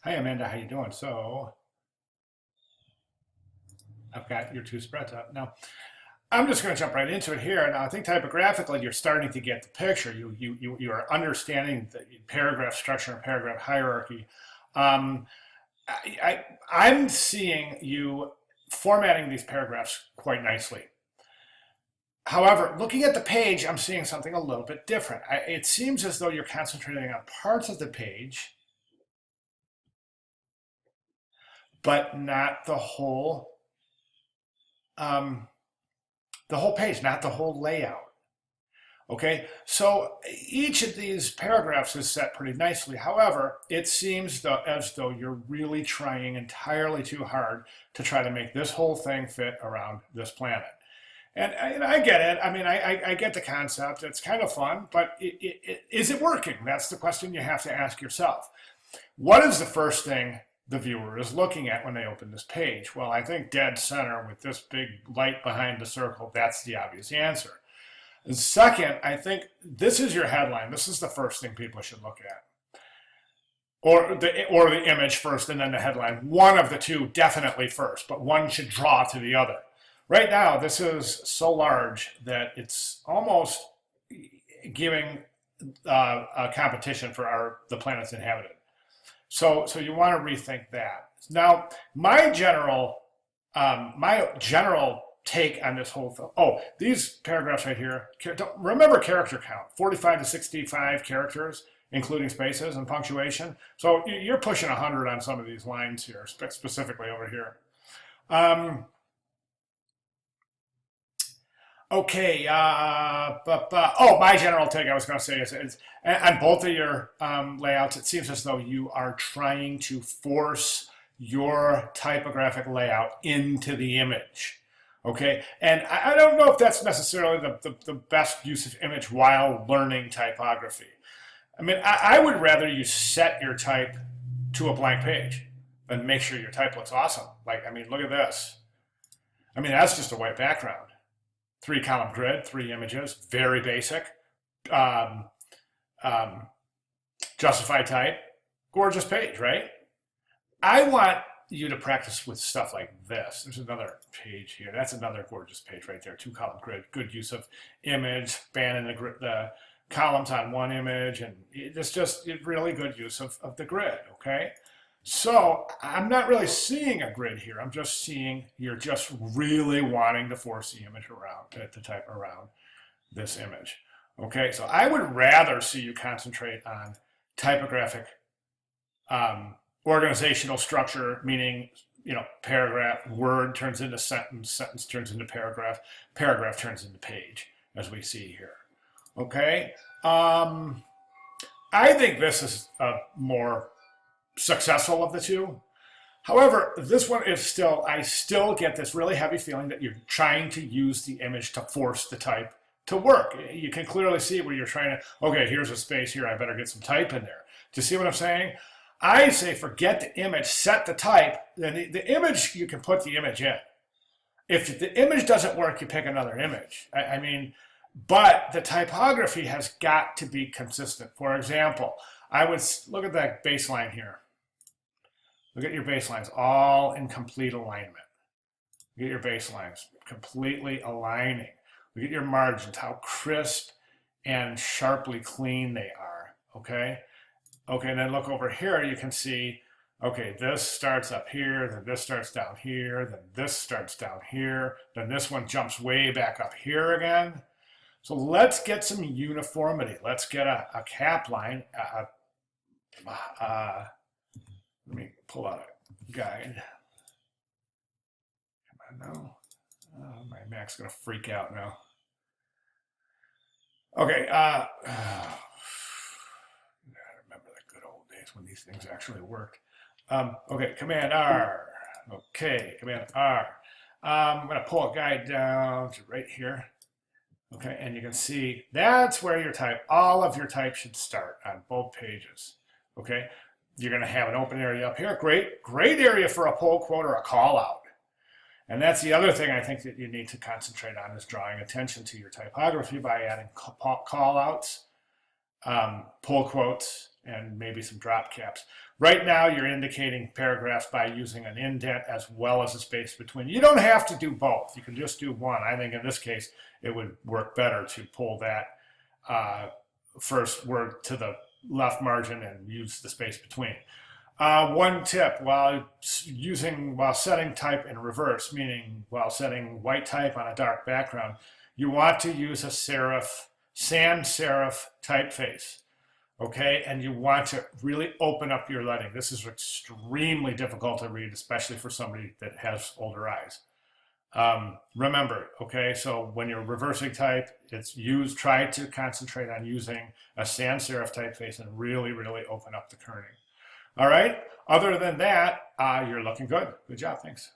Hi Amanda, how you doing? So I've got your two spreads up. Now I'm just going to jump right into it here. Now I think typographically you're starting to get the picture. You are understanding the paragraph structure and paragraph hierarchy. Um, I'm seeing you formatting these paragraphs quite nicely. However, looking at the page, I'm seeing something a little bit different. It seems as though you're concentrating on parts of the page, but not um, the whole page, not the whole layout. Okay, so each of these paragraphs is set pretty nicely. However, it seems as though you're really trying entirely too hard to try to make this whole thing fit around this planet. And I get it. I mean, I get the concept. It's kind of fun, but is it working? That's the question you have to ask yourself. What is the first thing the viewer is looking at when they open this page? Well, I think dead center with this big light behind the circle, that's the obvious answer. And second, I think this is your headline. This is the first thing people should look at. Or the image first and then the headline. One of the two definitely first, but one should draw to the other. Right now, this is so large that it's almost giving a competition for the planet's inhabited. So you want to rethink that. Now, my general take on this whole thing. Oh, these paragraphs right here. Remember character count: 45 to 65 characters, including spaces and punctuation. So you're pushing 100 on some of these lines here, specifically over here. Okay, oh, my general take I was going to say is on both of your layouts, it seems as though you are trying to force your typographic layout into the image. Okay, and I don't know if that's necessarily the best use of image while learning typography. I mean, I would rather you set your type to a blank page and make sure your type looks awesome. Like, I mean, look at this. I mean, that's just a white background. 3-column grid, 3 images, very basic. Um, um, Justified type, gorgeous page, right? I want you to practice with stuff like this. There's another page here. That's another gorgeous page right there. 2-column grid, good use of image, spanning the columns on one image, and it's just really good use of the grid, okay? So I'm not really seeing a grid here. I'm just seeing you're just really wanting to force the image around, the type around this image. Okay, so I would rather see you concentrate on typographic organizational structure, meaning, paragraph, word turns into sentence, sentence turns into paragraph, paragraph turns into page, as we see here. Okay, I think this is a more successful of the two. However, this one is I still get this really heavy feeling that you're trying to use the image to force the type to work. You can clearly see where you're trying to, okay, here's a space here, I better get some type in there. Do you see what I'm saying? I say forget the image, set the type, then the image, you can put the image in. If the image doesn't work, you pick another image. I mean, but the typography has got to be consistent. For example, I would look at that baseline here. Look at your baselines, all in complete alignment. Look at your baselines, completely aligning. Look at your margins, how crisp and sharply clean they are, okay? Okay, and then look over here, you can see, okay, this starts up here, then this starts down here, then this starts down here, then this one jumps way back up here again. So let's get some uniformity. Let's get a cap line, let me pull out a guide. Come on now. Oh, my Mac's gonna freak out now. Okay, I remember the good old days when these things actually worked. Okay, Command R. Okay, Command R. I'm gonna pull a guide down to right here. Okay, and you can see that's where your type, all of your type should start on both pages. Okay, you're going to have an open area up here. Great area for a pull quote or a call out. And that's the other thing I think that you need to concentrate on is drawing attention to your typography by adding call outs. pull quotes, and maybe some drop caps. Right now, you're indicating paragraphs by using an indent as well as a space between. You don't have to do both. You can just do one. I think in this case, it would work better to pull that first word to the left margin and use the space between. One tip while setting type in reverse, meaning while setting white type on a dark background, you want to use a serif, sans serif typeface. Okay, and you want to really open up your lettering. This is extremely difficult to read, especially for somebody that has older eyes. Remember, okay, so when you're reversing type, try to concentrate on using a sans serif typeface and really, really open up the kerning. All right, other than that, you're looking good. Good job, thanks.